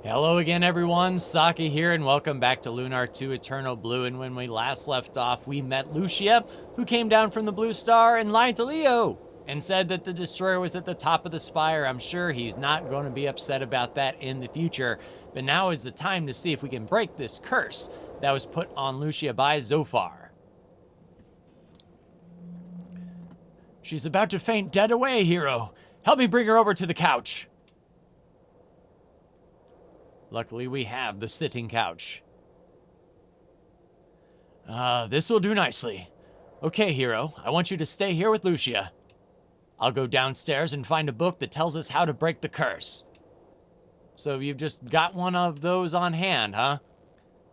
Hello again everyone, Saki here and welcome back to Lunar 2 Eternal Blue. And when we last left off, we met Lucia, who came down from the blue star and lied to Leo and said that the destroyer was at the top of the spire. I'm sure he's not going to be upset about that in the future, but now is the time to see if we can break this curse that was put on Lucia by Zofar. She's about to faint dead away, hero. Help me bring her over to the couch. Luckily, we have the sitting couch. This will do nicely. Okay, hero, I want you to stay here with Lucia. I'll go downstairs and find a book that tells us how to break the curse. So you've just got one of those on hand, huh?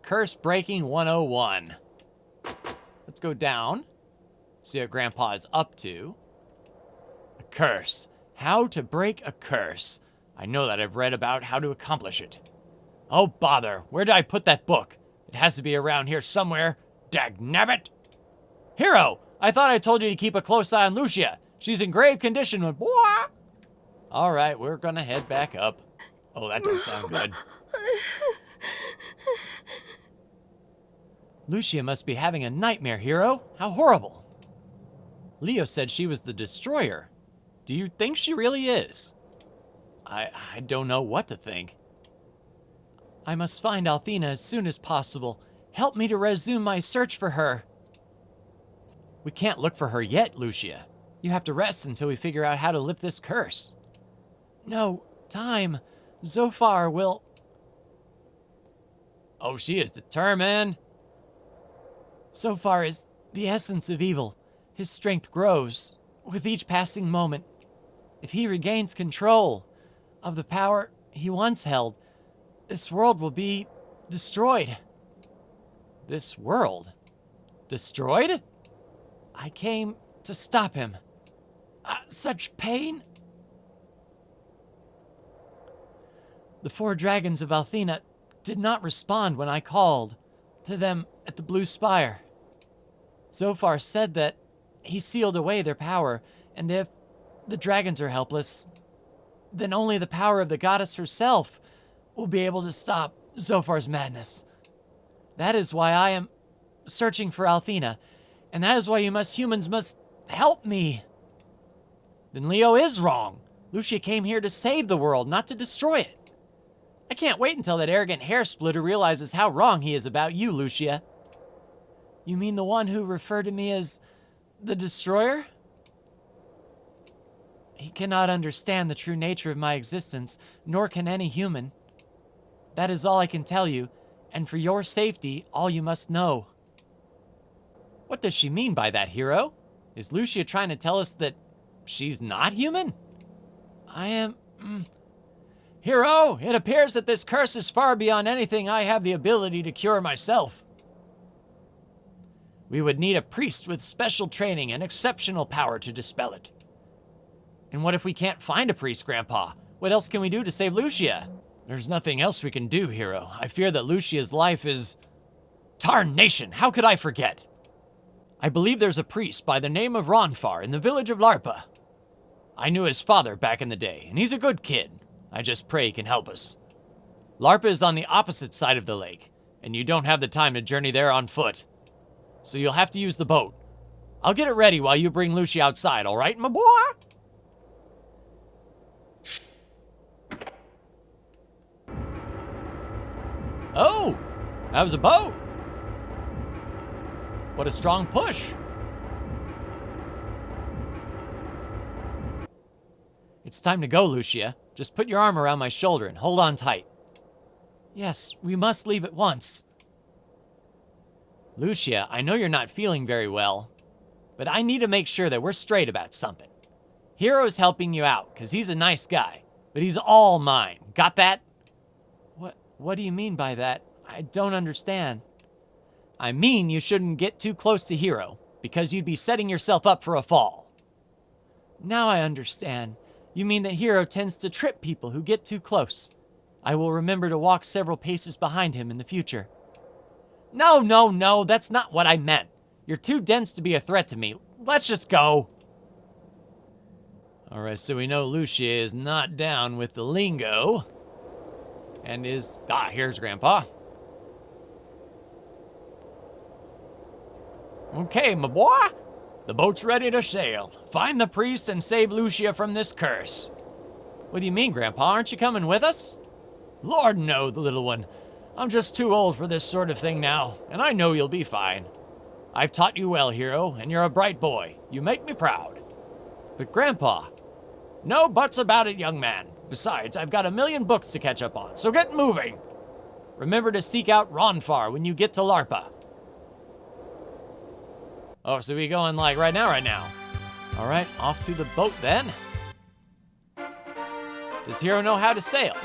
Curse Breaking 101. Let's go down. See what Grandpa is up to. A curse. How to break a curse. I know that I've read about how to accomplish it. Oh, bother. Where did I put that book? It has to be around here somewhere. Dagnabbit. Hero, I thought I told you to keep a close eye on Lucia. She's in grave condition with... All right, we're going to head back up. Oh, that don't sound good. Lucia must be having a nightmare, hero. How horrible. Leo said she was the destroyer. Do you think she really is? I don't know what to think. I must find Althena as soon as possible. Help me to resume my search for her. We can't look for her yet, Lucia. You have to rest until we figure out how to lift this curse. No, time. Zofar will... Oh, she is determined. Zofar is the essence of evil. His strength grows with each passing moment. If he regains control of the power he once held, this world will be destroyed. This world? Destroyed? I came to stop him. Such pain. The 4 dragons of Althena did not respond when I called to them at the Blue Spire. Zofar said that he sealed away their power, and if the dragons are helpless, then only the power of the goddess herself will be able to stop Zofar's madness. That is why I am searching for Althena, and that is why you humans must help me. Then Leo is wrong. Lucia came here to save the world, not to destroy it. I can't wait until that arrogant hair splitter realizes how wrong he is about you, Lucia. You mean the one who referred to me as the destroyer? He cannot understand the true nature of my existence, nor can any human. That is all I can tell you, and for your safety, all you must know. What does she mean by that, hero? Is Lucia trying to tell us that she's not human? I am... Hero, it appears that this curse is far beyond anything I have the ability to cure myself. We would need a priest with special training and exceptional power to dispel it. And what if we can't find a priest, Grandpa? What else can we do to save Lucia? There's nothing else we can do, hero. I fear that Lucia's life is... Tarnation! How could I forget? I believe there's a priest by the name of Ronfar in the village of Larpa. I knew his father back in the day, and he's a good kid. I just pray he can help us. Larpa is on the opposite side of the lake, and you don't have the time to journey there on foot. So you'll have to use the boat. I'll get it ready while you bring Lucia outside, all right, my boy? Oh, that was a boat. What a strong push. It's time to go, Lucia. Just put your arm around my shoulder and hold on tight. Yes, we must leave at once. Lucia, I know you're not feeling very well, but I need to make sure that we're straight about something. Hero is helping you out because he's a nice guy, but he's all mine. Got that? What do you mean by that? I don't understand. I mean you shouldn't get too close to Hero, because you'd be setting yourself up for a fall. Now I understand. You mean that Hero tends to trip people who get too close. I will remember to walk several paces behind him in the future. No, that's not what I meant. You're too dense to be a threat to me. Let's just go. Alright, so we know Lucia is not down with the lingo. And here's Grandpa. Okay, my boy. The boat's ready to sail. Find the priest and save Lucia from this curse. What do you mean, Grandpa? Aren't you coming with us? Lord, no, the little one. I'm just too old for this sort of thing now, and I know you'll be fine. I've taught you well, hero, and you're a bright boy. You make me proud. But Grandpa... No buts about it, young man. Besides, I've got 1,000,000 books to catch up on, so get moving. Remember to seek out Ronfar when you get to Larpa. Oh, so we going like right now? All right, off to the boat then. Does Hero know how to sail?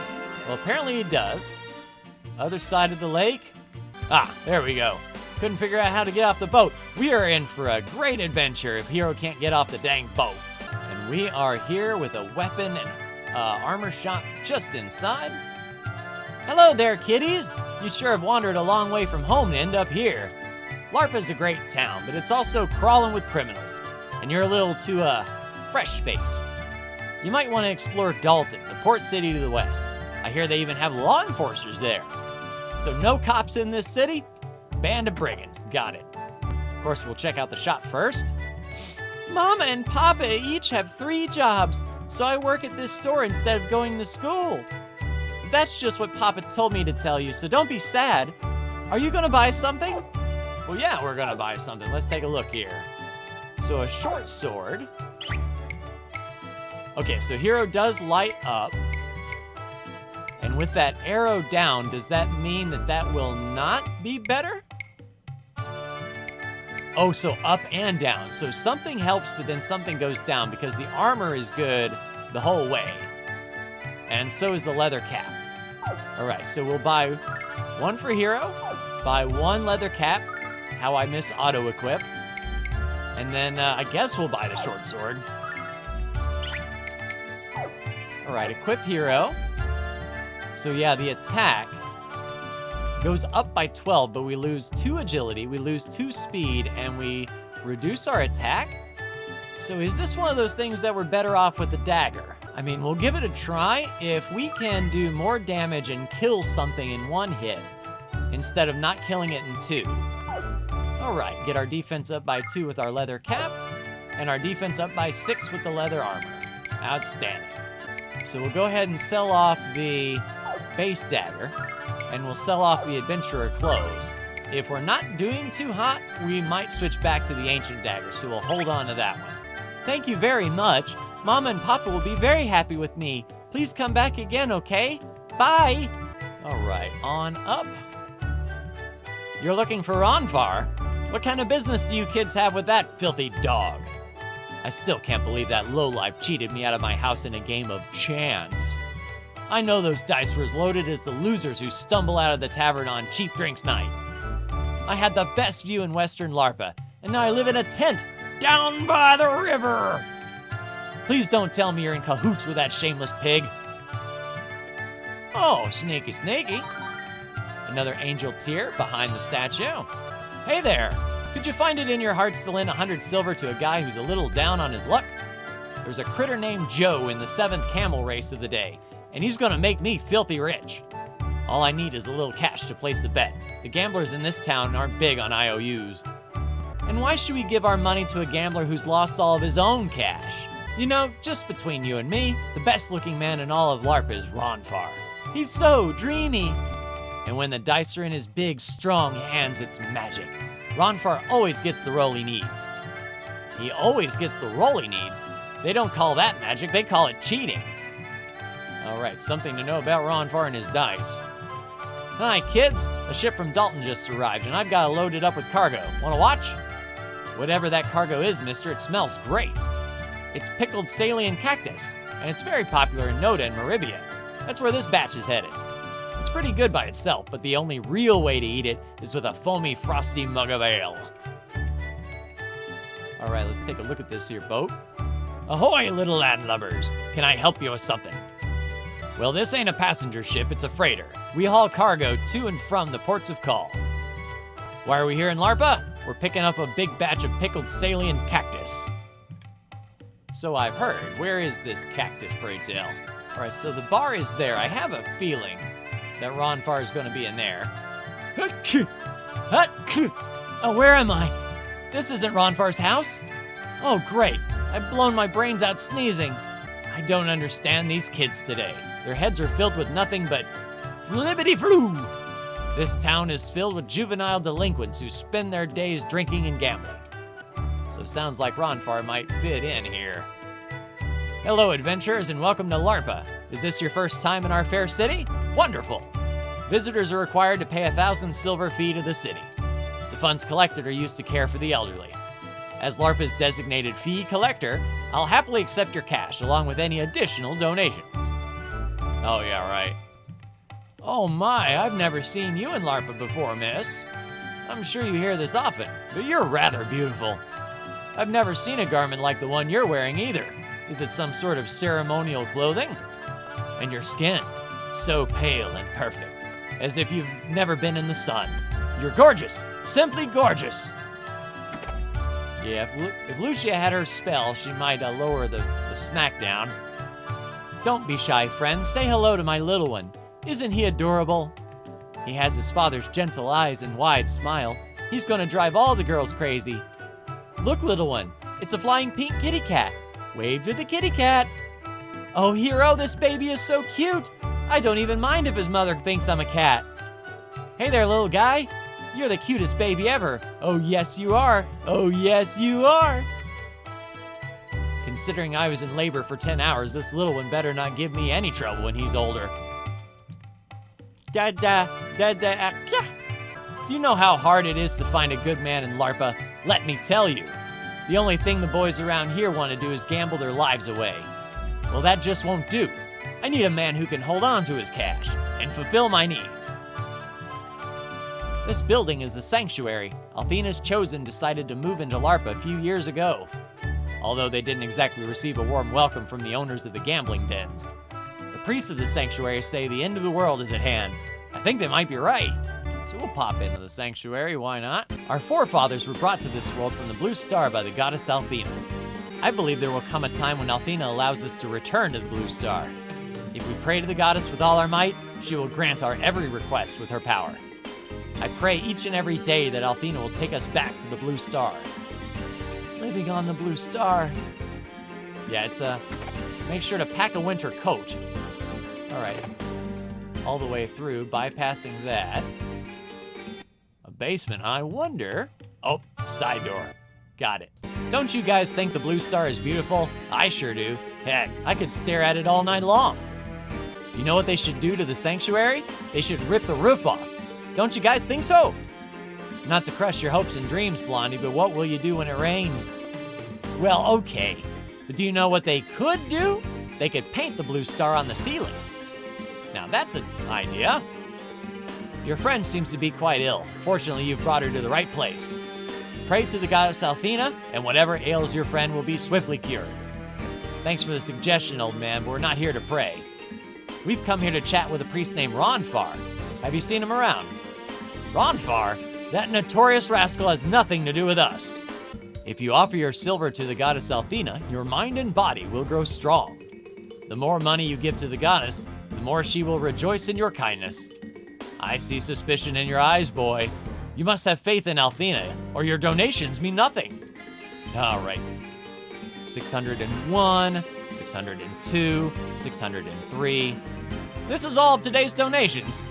Well, apparently he does. Other side of the lake. Ah, there we go. Couldn't figure out how to get off the boat. We are in for a great adventure if Hero can't get off the dang boat. And we are here with a weapon and armor shop just inside. Hello there, kiddies. You sure have wandered a long way from home to end up here. Larpa's a great town, but it's also crawling with criminals. And you're a little too, fresh-faced. You might want to explore Dalton, the port city to the west. I hear they even have law enforcers there. So no cops in this city? Band of brigands, got it. Of course, we'll check out the shop first. Mama and Papa each have 3 jobs, so I work at this store instead of going to school. That's just what Papa told me to tell you, so don't be sad. Are you gonna buy something? Well, yeah, we're gonna buy something. Let's take a look here. So a short sword. Okay, so Hero does light up. And with that arrow down, does that mean that that will not be better? Oh, so up and down. So something helps, but then something goes down because the armor is good the whole way. And so is the leather cap. All right, so we'll buy 1 for Hero, buy 1 leather cap, how I miss auto equip, and then I guess we'll buy the short sword. All right, equip Hero. So yeah, the attack goes up by 12, but we lose 2 agility, we lose 2 speed, and we reduce our attack? So is this one of those things that we're better off with the dagger? I mean, we'll give it a try if we can do more damage and kill something in 1 hit, instead of not killing it in 2. All right, get our defense up by 2 with our leather cap, and our defense up by 6 with the leather armor. Outstanding. So we'll go ahead and sell off the base dagger, and we'll sell off the adventurer clothes. If we're not doing too hot, we might switch back to the ancient dagger, so we'll hold on to that one. Thank you very much. Mama and Papa will be very happy with me. Please come back again, okay? Bye! All right, on up. You're looking for Ronfar? What kind of business do you kids have with that filthy dog? I still can't believe that lowlife cheated me out of my house in a game of chance. I know those dice were as loaded as the losers who stumble out of the tavern on cheap drinks night. I had the best view in Western Larpa, and now I live in a tent down by the river. Please don't tell me you're in cahoots with that shameless pig. Oh, snaky snaky. Another angel tear behind the statue. Hey there, could you find it in your hearts to lend 100 silver to a guy who's a little down on his luck? There's a critter named Joe in the 7th camel race of the day, and he's gonna make me filthy rich. All I need is a little cash to place the bet. The gamblers in this town aren't big on IOUs. And why should we give our money to a gambler who's lost all of his own cash? You know, just between you and me, the best looking man in all of LARP is Ronfar. He's so dreamy. And when the dice are in his big, strong hands, it's magic. Ronfar always gets the roll he needs. He always gets the roll he needs? They don't call that magic, they call it cheating. All right, something to know about Ronfar and his dice. Hi, kids. A ship from Dalton just arrived, and I've got it loaded up with cargo. Wanna watch? Whatever that cargo is, mister, it smells great. It's pickled Salian cactus, and it's very popular in Noda and Maribia. That's where this batch is headed. It's pretty good by itself, but the only real way to eat it is with a foamy, frosty mug of ale. All right, let's take a look at this here boat. Ahoy, little landlubbers. Can I help you with something? Well, this ain't a passenger ship, it's a freighter. We haul cargo to and from the ports of call. Why are we here in Larpa? We're picking up a big batch of pickled Salian cactus. So I've heard. Where is this cactus, pray tell? All right, so the bar is there. I have a feeling that Ronfar is going to be in there. Oh, where am I? This isn't Ronfar's house. Oh, great. I've blown my brains out sneezing. I don't understand these kids today. Their heads are filled with nothing but flippity-floo. This town is filled with juvenile delinquents who spend their days drinking and gambling. So sounds like Ronfar might fit in here. Hello, adventurers, and welcome to LARPA. Is this your first time in our fair city? Wonderful. Visitors are required to pay 1,000 silver fee to the city. The funds collected are used to care for the elderly. As LARPA's designated fee collector, I'll happily accept your cash along with any additional donations. Oh yeah, right. Oh my, I've never seen you in LARPA before, miss. I'm sure you hear this often, but you're rather beautiful. I've never seen a garment like the one you're wearing either. Is it some sort of ceremonial clothing? And your skin, so pale and perfect, as if you've never been in the sun. You're gorgeous, simply gorgeous. Yeah, if Lucia had her spell, she might lower the smackdown. Don't be shy, friend. Say hello to my little one. Isn't he adorable? He has his father's gentle eyes and wide smile. He's gonna drive all the girls crazy. Look, little one, it's a flying pink kitty cat. Wave to the kitty cat. Oh, hero, this baby is so cute. I don't even mind if his mother thinks I'm a cat. Hey there, little guy. You're the cutest baby ever. Oh, yes, you are. Oh, yes, you are. Considering I was in labor for 10 hours, this little one better not give me any trouble when he's older. Da-da, da-da, ah. Do you know how hard it is to find a good man in LARPA? Let me tell you. The only thing the boys around here want to do is gamble their lives away. Well, that just won't do. I need a man who can hold on to his cash and fulfill my needs. This building is the sanctuary. Althena's Chosen decided to move into LARPA a few years ago, although they didn't exactly receive a warm welcome from the owners of the gambling dens. The priests of the sanctuary say the end of the world is at hand. I think they might be right. So we'll pop into the sanctuary, why not? Our forefathers were brought to this world from the blue star by the goddess Althena. I believe there will come a time when Althena allows us to return to the blue star. If we pray to the goddess with all our might, she will grant our every request with her power. I pray each and every day that Althena will take us back to the blue star. Living on the blue star. Yeah, make sure to pack a winter coat. All right, all the way through, bypassing that. A basement, I wonder. Oh, side door. Got it. Don't you guys think the blue star is beautiful? I sure do. Heck, I could stare at it all night long. You know what they should do to the sanctuary? They should rip the roof off. Don't you guys think so? Not to crush your hopes and dreams, Blondie, but what will you do when it rains? Well, okay. But do you know what they could do? They could paint the blue star on the ceiling. Now that's an idea. Your friend seems to be quite ill. Fortunately, you've brought her to the right place. Pray to the goddess Althena, and whatever ails your friend will be swiftly cured. Thanks for the suggestion, old man, but we're not here to pray. We've come here to chat with a priest named Ronfar. Have you seen him around? Ronfar? That notorious rascal has nothing to do with us. If you offer your silver to the goddess Althena, your mind and body will grow strong. The more money you give to the goddess, the more she will rejoice in your kindness. I see suspicion in your eyes, boy. You must have faith in Althena, or your donations mean nothing. All right. 601, 602, 603. This is all of today's donations.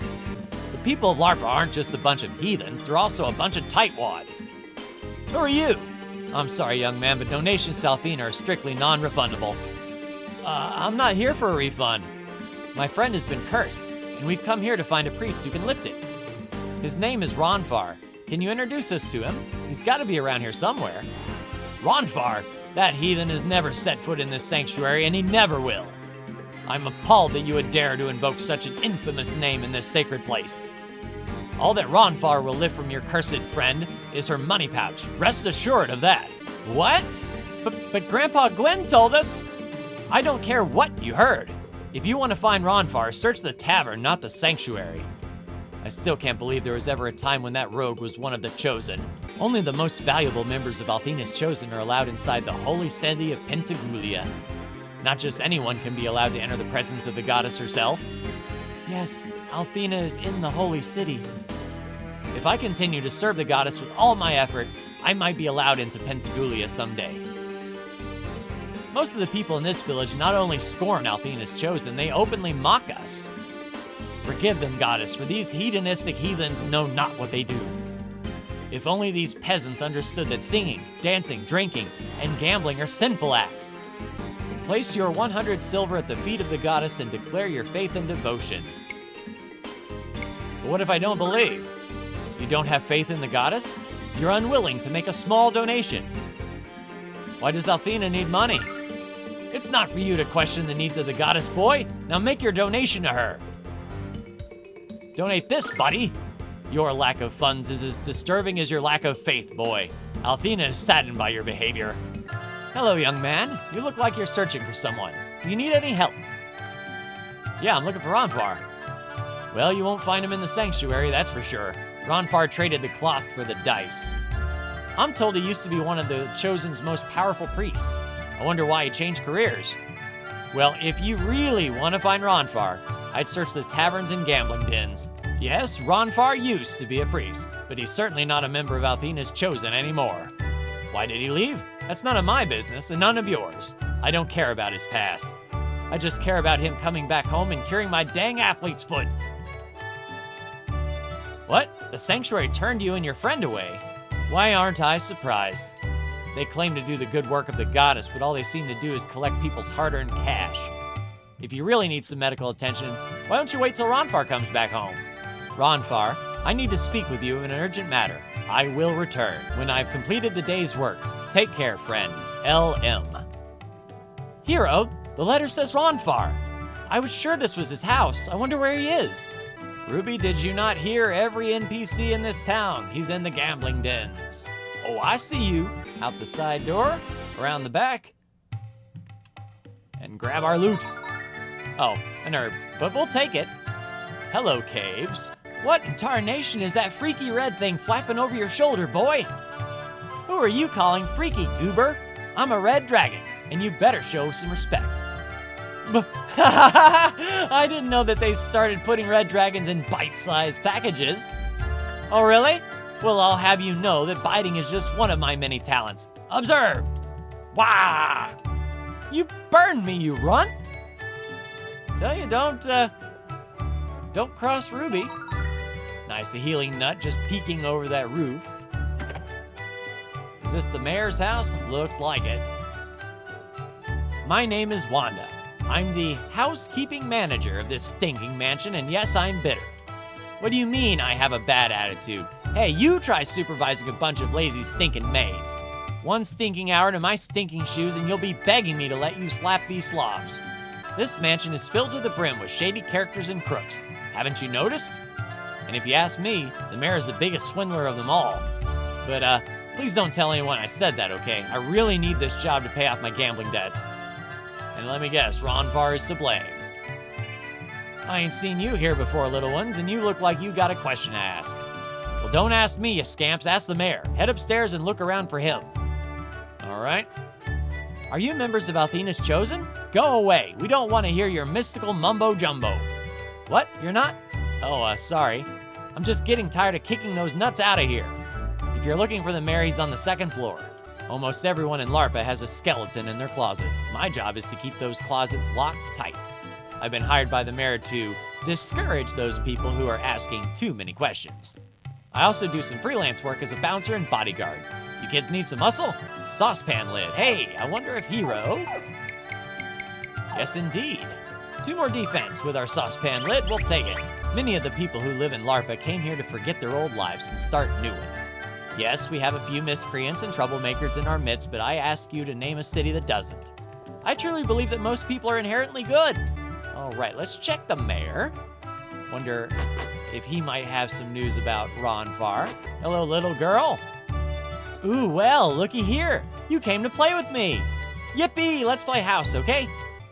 The people of LARPA aren't just a bunch of heathens, they're also a bunch of tightwads. Who are you? I'm sorry, young man, but donations to Althena are strictly non-refundable. I'm not here for a refund. My friend has been cursed, and we've come here to find a priest who can lift it. His name is Ronfar. Can you introduce us to him? He's got to be around here somewhere. Ronfar? That heathen has never set foot in this sanctuary, and he never will. I'm appalled that you would dare to invoke such an infamous name in this sacred place. All that Ronfar will lift from your cursed friend is her money pouch. Rest assured of that. What? But Grandpa Gwen told us. I don't care what you heard. If you want to find Ronfar, search the tavern, not the sanctuary. I still can't believe there was ever a time when that rogue was one of the Chosen. Only the most valuable members of Althena's Chosen are allowed inside the holy city of Pentagrulia. Not just anyone can be allowed to enter the presence of the goddess herself. Yes, Althena is in the holy city. If I continue to serve the goddess with all my effort, I might be allowed into Pentagulia someday. Most of the people in this village not only scorn Althena's chosen, they openly mock us. Forgive them, goddess, for these hedonistic heathens know not what they do. If only these peasants understood that singing, dancing, drinking, and gambling are sinful acts. Place your 100 silver at the feet of the goddess and declare your faith and devotion. But what if I don't believe? You don't have faith in the goddess? You're unwilling to make a small donation. Why does Althena need money? It's not for you to question the needs of the goddess, boy. Now make your donation to her. Donate this, buddy. Your lack of funds is as disturbing as your lack of faith, boy. Althena is saddened by your behavior. Hello, young man. You look like you're searching for someone. Do you need any help? Yeah, I'm looking for Ronfar. Well, you won't find him in the sanctuary, that's for sure. Ronfar traded the cloth for the dice. I'm told he used to be one of the Chosen's most powerful priests. I wonder why he changed careers. Well, if you really want to find Ronfar, I'd search the taverns and gambling dens. Yes, Ronfar used to be a priest, but he's certainly not a member of Althena's Chosen anymore. Why did he leave? That's none of my business and none of yours. I don't care about his past. I just care about him coming back home and curing my dang athlete's foot. What? The sanctuary turned you and your friend away? Why aren't I surprised? They claim to do the good work of the goddess, but all they seem to do is collect people's hard-earned cash. If you really need some medical attention, why don't you wait till Ronfar comes back home? Ronfar, I need to speak with you in an urgent matter. I will return when I've completed the day's work. Take care, friend. LM. Hero, the letter says Ronfar. I was sure this was his house. I wonder where he is. Ruby, did you not hear? Every NPC in this town? He's in the gambling dens. Oh, I see you. Out the side door, around the back, and grab our loot. Oh, an herb, but we'll take it. Hello, Caves. What in tarnation is that freaky red thing flapping over your shoulder, boy? Who are you calling freaky, goober? I'm a red dragon, and you better show some respect. I didn't know that they started putting red dragons in bite-sized packages. Oh, really? Well, I'll have you know that biting is just one of my many talents. Observe! Wah! You burned me, you runt! Tell you, don't cross Ruby. Nice, a healing nut just peeking over that roof. Is this the mayor's house? Looks like it. My name is Wanda. I'm the housekeeping manager of this stinking mansion, and yes, I'm bitter. What do you mean I have a bad attitude? Hey, you try supervising a bunch of lazy stinking maids. One stinking hour to my stinking shoes and you'll be begging me to let you slap these slobs. This mansion is filled to the brim with shady characters and crooks. Haven't you noticed? And if you ask me, the mayor is the biggest swindler of them all. But please don't tell anyone I said that, okay? I really need this job to pay off my gambling debts. And let me guess, Ronfar is to blame. I ain't seen you here before, little ones, and you look like you got a question to ask. Well, don't ask me, you scamps. Ask the mayor. Head upstairs and look around for him. All right. Are you members of Althena's Chosen? Go away. We don't want to hear your mystical mumbo-jumbo. What? You're not? Oh, sorry. I'm just getting tired of kicking those nuts out of here. If you're looking for the mayor, he's on the second floor. Almost everyone in LARPA has a skeleton in their closet. My job is to keep those closets locked tight. I've been hired by the mayor to discourage those people who are asking too many questions. I also do some freelance work as a bouncer and bodyguard. You kids need some muscle? Saucepan lid. Hey, I wonder if Hero... Yes, indeed. 2 more defense with our saucepan lid, we'll take it. Many of the people who live in LARPA came here to forget their old lives and start new ones. Yes, we have a few miscreants and troublemakers in our midst, but I ask you to name a city that doesn't. I truly believe that most people are inherently good. All right, let's check the mayor. Wonder if he might have some news about Ronfar. Hello, little girl. Ooh, well, looky here. You came to play with me. Yippee, let's play house, okay?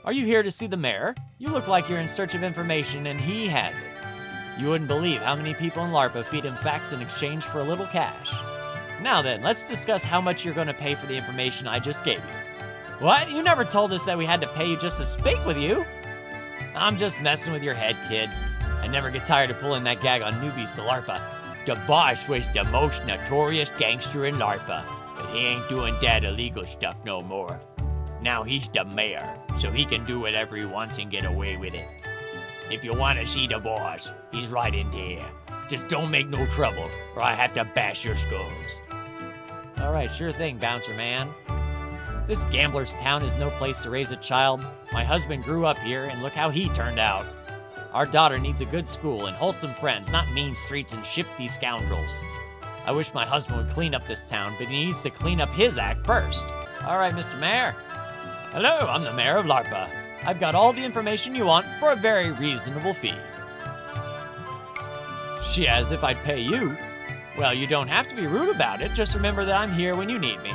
Are you here to see the mayor? You look like you're in search of information and he has it. You wouldn't believe how many people in LARPA feed him facts in exchange for a little cash. Now then, let's discuss how much you're gonna pay for the information I just gave you. What? You never told us that we had to pay you just to speak with you. I'm just messing with your head, kid. I never get tired of pulling that gag on newbies to LARPA. The boss was the most notorious gangster in LARPA, but he ain't doing that illegal stuff no more. Now he's the mayor, so he can do whatever he wants and get away with it. If you want to see the boss, he's right in there. Just don't make no trouble, or I have to bash your skulls. All right, sure thing, Bouncer Man. This gambler's town is no place to raise a child. My husband grew up here, and look how he turned out. Our daughter needs a good school and wholesome friends, not mean streets and shifty scoundrels. I wish my husband would clean up this town, but he needs to clean up his act first. All right, Mr. Mayor. Hello, I'm the mayor of LARPA. I've got all the information you want for a very reasonable fee. She as if I'd pay you. Well, you don't have to be rude about it. Just remember that I'm here when you need me.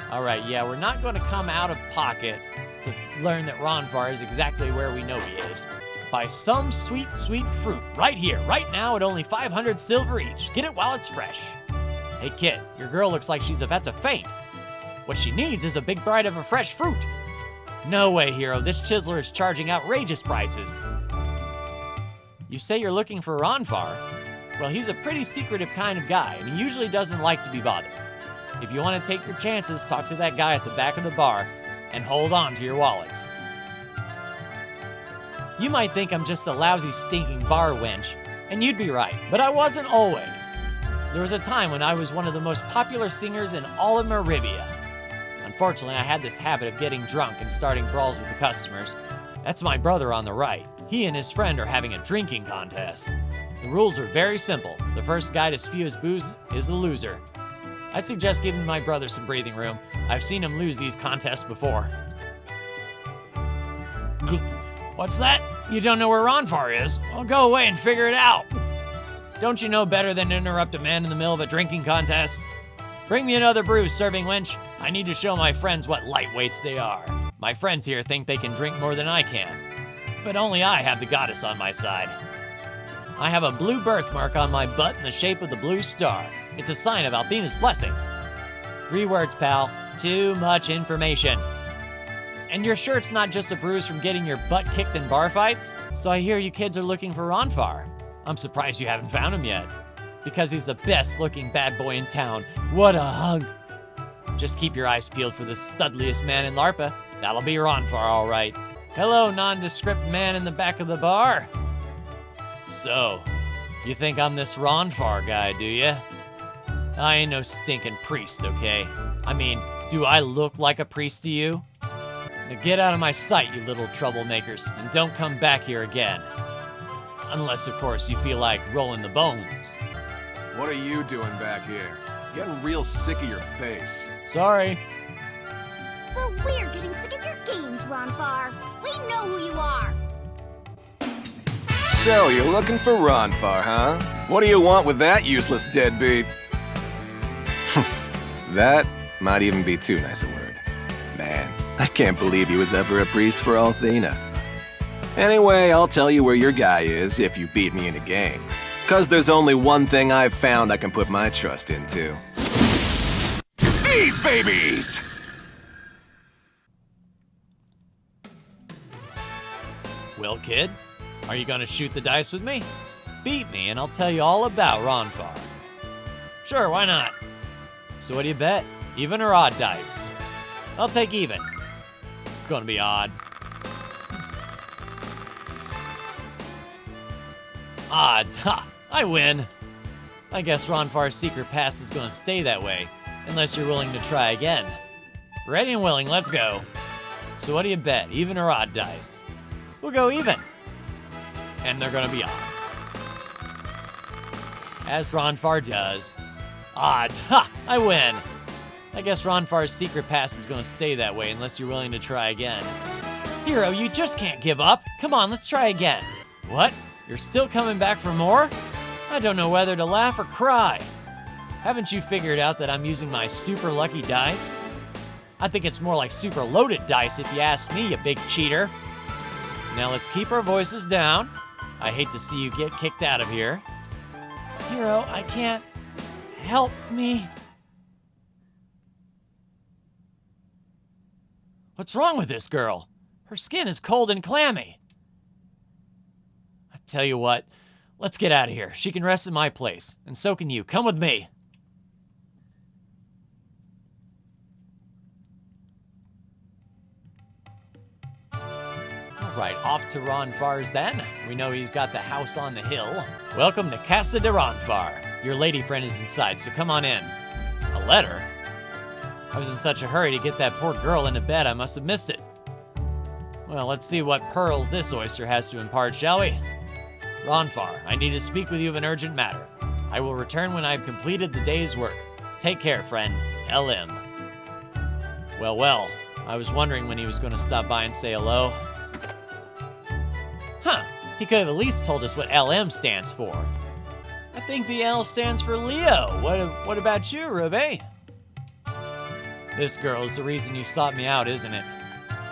All right, yeah, we're not going to come out of pocket to learn that Ronfar is exactly where we know he is. Buy some sweet, sweet fruit right here, right now at only 500 silver each. Get it while it's fresh. Hey kid, your girl looks like she's about to faint. What she needs is a big bite of a fresh fruit. No way, hero, this chiseler is charging outrageous prices. You say you're looking for Ronfar? Well, he's a pretty secretive kind of guy, and he usually doesn't like to be bothered. If you want to take your chances, talk to that guy at the back of the bar, and hold on to your wallets. You might think I'm just a lousy, stinking bar wench, and you'd be right, but I wasn't always. There was a time when I was one of the most popular singers in all of Meribia. Unfortunately, I had this habit of getting drunk and starting brawls with the customers. That's my brother on the right. He and his friend are having a drinking contest. The rules are very simple. The first guy to spew his booze is the loser. I'd suggest giving my brother some breathing room. I've seen him lose these contests before. What's that? You don't know where Ronfar is? Well, go away and figure it out. Don't you know better than to interrupt a man in the middle of a drinking contest? Bring me another brew, serving wench. I need to show my friends what lightweights they are. My friends here think they can drink more than I can, but only I have the goddess on my side. I have a blue birthmark on my butt in the shape of the blue star. It's a sign of Althena's blessing. 3 words, pal. Too much information. And you're sure it's not just a bruise from getting your butt kicked in bar fights? So I hear you kids are looking for Ronfar. I'm surprised you haven't found him yet. Because he's the best looking bad boy in town. What a hunk. Just keep your eyes peeled for the studliest man in LARPA. That'll be Ronfar, all right. Hello, nondescript man in the back of the bar. So, you think I'm this Ronfar guy, do you? I ain't no stinking priest, okay? I mean, do I look like a priest to you? Now get out of my sight, you little troublemakers, and don't come back here again. Unless, of course, you feel like rolling the bones. What are you doing back here? Getting real sick of your face. Sorry. Well, we're getting sick of your games, Ronfar. We know who you are. So, you're looking for Ronfar, huh? What do you want with that useless deadbeat? That might even be too nice a word. Man, I can't believe he was ever a priest for Althena. Anyway, I'll tell you where your guy is if you beat me in a game. 'Cause there's only one thing I've found I can put my trust into. These babies! Well, kid, are you gonna shoot the dice with me? Beat me and I'll tell you all about Ronfar. Sure, why not? So what do you bet? Even or odd dice? I'll take even. It's gonna be odd. Odds, ha! I win! I guess Ronfar's secret pass is gonna stay that way, unless you're willing to try again. Ready and willing, let's go. So what do you bet, even or odd dice? We'll go even. And they're gonna be odd. As Ronfar does. Odds, ha! I win! I guess Ronfar's secret pass is gonna stay that way unless you're willing to try again. Hero, you just can't give up. Come on, let's try again. What? You're still coming back for more? I don't know whether to laugh or cry. Haven't you figured out that I'm using my super lucky dice? I think it's more like super loaded dice if you ask me, you big cheater. Now let's keep our voices down. I hate to see you get kicked out of here. Hero, I can't. Help me. What's wrong with this girl? Her skin is cold and clammy. A Tell you what, let's get out of here. She can rest in my place, and so can you. Come with me. All right, off to Ronfar's then. We know he's got the house on the hill. Welcome to Casa de Ronfar. Your lady friend is inside, so come on in. A letter? I was in such a hurry to get that poor girl into bed, I must have missed it. Well, let's see what pearls this oyster has to impart, shall we? Ronfar, I need to speak with you of an urgent matter. I will return when I have completed the day's work. Take care, friend. LM. Well, I was wondering when he was going to stop by and say hello. Huh, he could have at least told us what LM stands for. I think the L stands for Leo. What about you, Ruby? This girl is the reason you sought me out, isn't it?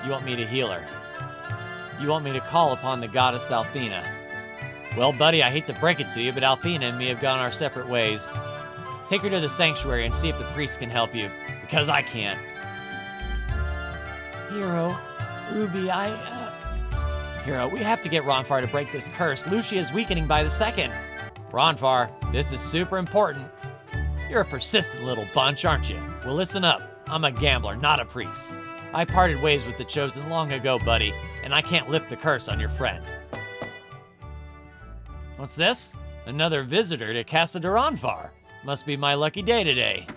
You want me to heal her. You want me to call upon the goddess Althena. Well, buddy, I hate to break it to you, but Althena and me have gone our separate ways. Take her to the sanctuary and see if the priest can help you, because I can't. Hero, Ruby, Hero, we have to get Ronfar to break this curse. Lucia is weakening by the second. Ronfar, this is super important. You're a persistent little bunch, aren't you? Well, listen up. I'm a gambler, not a priest. I parted ways with the Chosen long ago, buddy, and I can't lift the curse on your friend. What's this? Another visitor to Casa de Ronfar. Must be my lucky day today.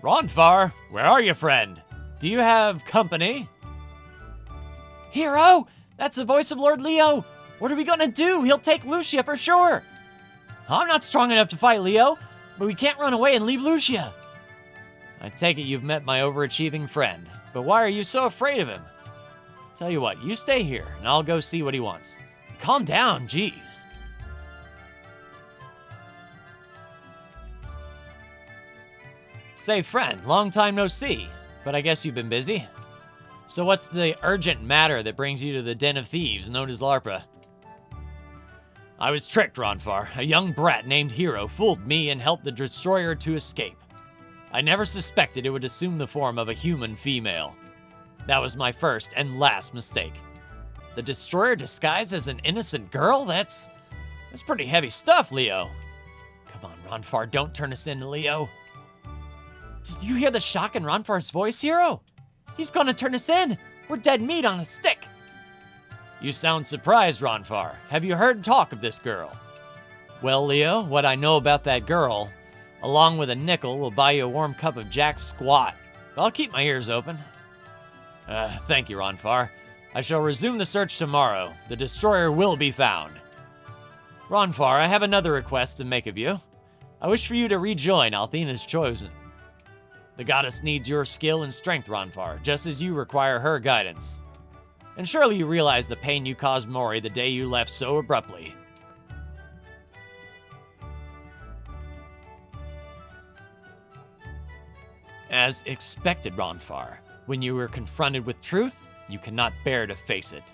Ronfar, where are you, friend? Do you have company? Hero! That's the voice of Lord Leo! What are we gonna do? He'll take Lucia for sure! I'm not strong enough to fight Leo, but we can't run away and leave Lucia. I take it you've met my overachieving friend, but why are you so afraid of him? Tell you what, you stay here, and I'll go see what he wants. Calm down, jeez. Say, friend, long time no see, but I guess you've been busy. So what's the urgent matter that brings you to the den of thieves known as LARPA? I was tricked, Ronfar. A young brat named Hero fooled me and helped the Destroyer to escape. I never suspected it would assume the form of a human female. That was my first and last mistake. The Destroyer disguised as an innocent girl? That's pretty heavy stuff, Leo. Come on, Ronfar, don't turn us in, Leo. Did you hear the shock in Ronfar's voice, Hero? He's gonna turn us in. We're dead meat on a stick. You sound surprised, Ronfar. Have you heard talk of this girl? Well, Leo, what I know about that girl, along with a nickel, will buy you a warm cup of Jack Squat. I'll keep my ears open. Thank you, Ronfar. I shall resume the search tomorrow. The Destroyer will be found. Ronfar, I have another request to make of you. I wish for you to rejoin Althena's Chosen. The goddess needs your skill and strength, Ronfar, just as you require her guidance. And surely you realize the pain you caused Mori the day you left so abruptly. As expected, Ronfar, when you were confronted with truth, you cannot bear to face it.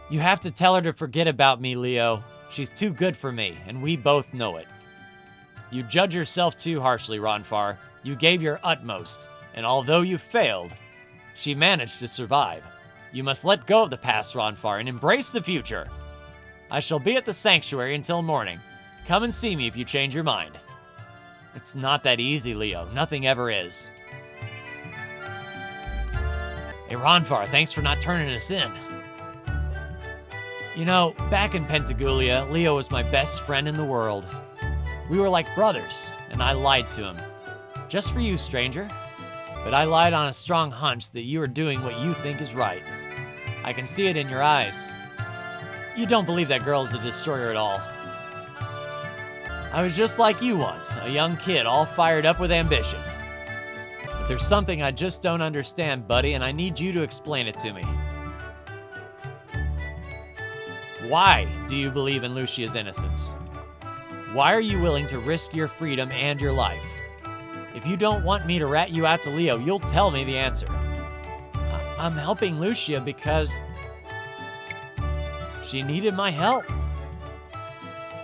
You have to tell her to forget about me, Leo. She's too good for me, and we both know it. You judge yourself too harshly, Ronfar. You gave your utmost, and although you failed, she managed to survive. You must let go of the past, Ronfar, and embrace the future. I shall be at the sanctuary until morning. Come and see me if you change your mind. It's not that easy, Leo. Nothing ever is. Hey, Ronfar, thanks for not turning us in. You know, back in Pentagoulia, Leo was my best friend in the world. We were like brothers, and I lied to him. Just for you, stranger. But I lied on a strong hunch that you are doing what you think is right. I can see it in your eyes. You don't believe that girl is a destroyer at all. I was just like you once, a young kid all fired up with ambition. But there's something I just don't understand, buddy, and I need you to explain it to me. Why do you believe in Lucia's innocence? Why are you willing to risk your freedom and your life? If you don't want me to rat you out to Leo, you'll tell me the answer. I'm helping Lucia because she needed my help.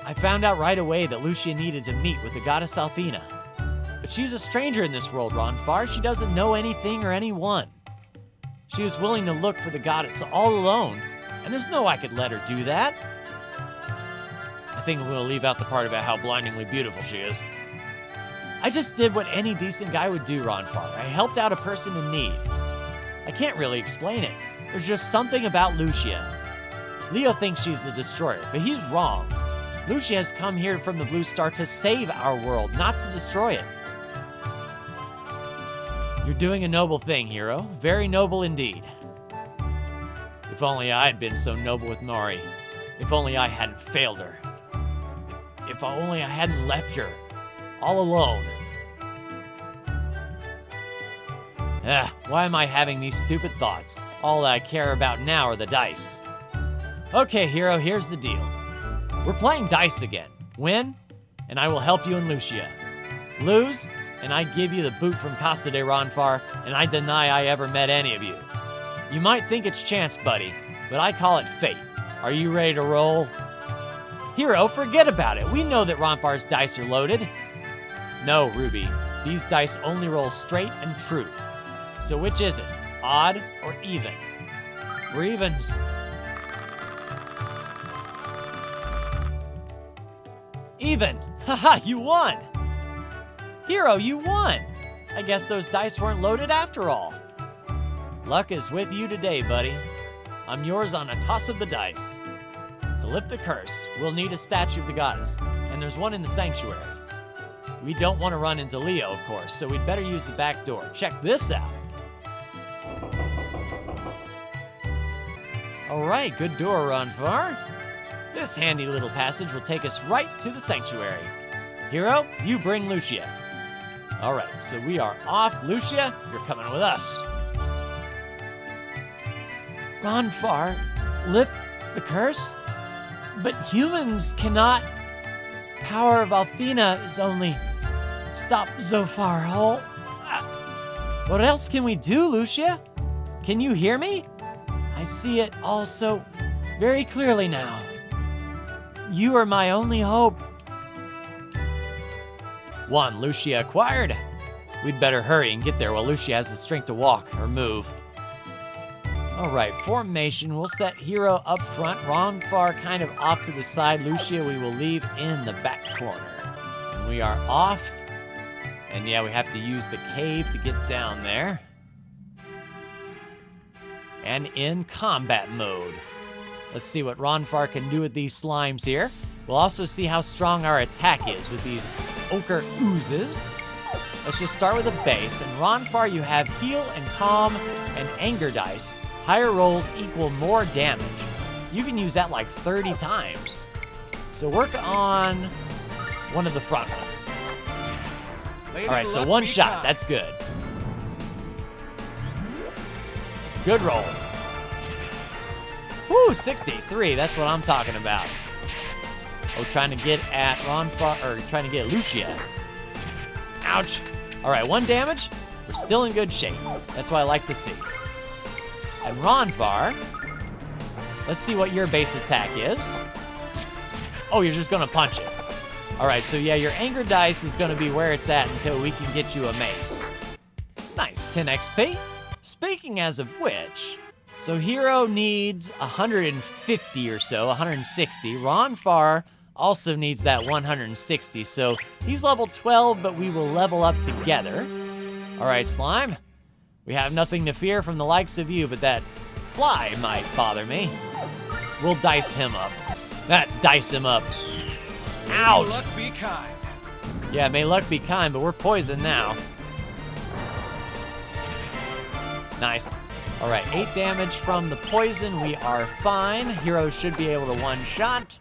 I found out right away that Lucia needed to meet with the goddess Althena. But she's a stranger in this world, Ronfar. She doesn't know anything or anyone. She was willing to look for the goddess all alone, and there's no way I could let her do that. I think we'll leave out the part about how blindingly beautiful she is. I just did what any decent guy would do, Ronfar. I helped out a person in need. I can't really explain it. There's just something about Lucia. Leo thinks she's the destroyer, but he's wrong. Lucia has come here from the Blue Star to save our world, not to destroy it. You're doing a noble thing, hero. Very noble indeed. If only I had been so noble with Mari. If only I hadn't failed her. If only I hadn't left her. All alone. Why am I having these stupid thoughts? All that I care about now are the dice. Okay, hero, here's the deal. We're playing dice again. Win, and I will help you and Lucia. Lose, and I give you the boot from Casa de Ronfar, and I deny I ever met any of you. You might think it's chance, buddy, but I call it fate. Are you ready to roll? Hero, forget about it. We know that Ronfar's dice are loaded. No, Ruby. These dice only roll straight and true. So which is it? Odd or even? We're evens. Even. Haha, you won. Hero, you won. I guess those dice weren't loaded after all. Luck is with you today, buddy. I'm yours on a toss of the dice. To lift the curse, we'll need a statue of the goddess, and there's one in the sanctuary. We don't want to run into Leo, of course, so we'd better use the back door. Check this out. All right, good door, Ronfar. This handy little passage will take us right to the sanctuary. Hero, you bring Lucia. All right, so we are off. Lucia, you're coming with us. Ronfar, lift the curse? But humans cannot. Power of Althena is only stop Zophar whole. What else can we do, Lucia? Can you hear me? I see it all so very clearly now. You are my only hope. 1, Lucia acquired. We'd better hurry and get there while Lucia has the strength to walk or move. All right, formation. We'll set Hero up front, Ronfar kind of off to the side. Lucia we will leave in the back corner. And we are off. And yeah, we have to use the cave to get down there. And in combat mode. Let's see what Ronfar can do with these slimes here. We'll also see how strong our attack is with these ochre oozes. Let's just start with a base. And Ronfar, you have heal and calm and anger dice. Higher rolls equal more damage. You can use that like 30 times. So work on one of the front ones. All right, so one shot, that's good. Good roll. Woo, 63, that's what I'm talking about. Oh, trying to get at Ronfar, or trying to get Lucia. Ouch. All right, 1 damage. We're still in good shape. That's what I like to see. And Ronfar, let's see what your base attack is. Oh, you're just gonna punch it. All right, so yeah, your anger dice is gonna be where it's at until we can get you a mace. Nice, 10 XP. Speaking as of which, so Hero needs 150 or so, 160. Ronfar also needs that 160, so he's level 12, but we will level up together. All right, Slime. We have nothing to fear from the likes of you, but that fly might bother me. We'll dice him up. Dice him up. Ouch! May luck be kind. Yeah, may luck be kind, but we're poisoned now. Nice. All right, 8 damage from the poison. We are fine. Hero should be able to one-shot.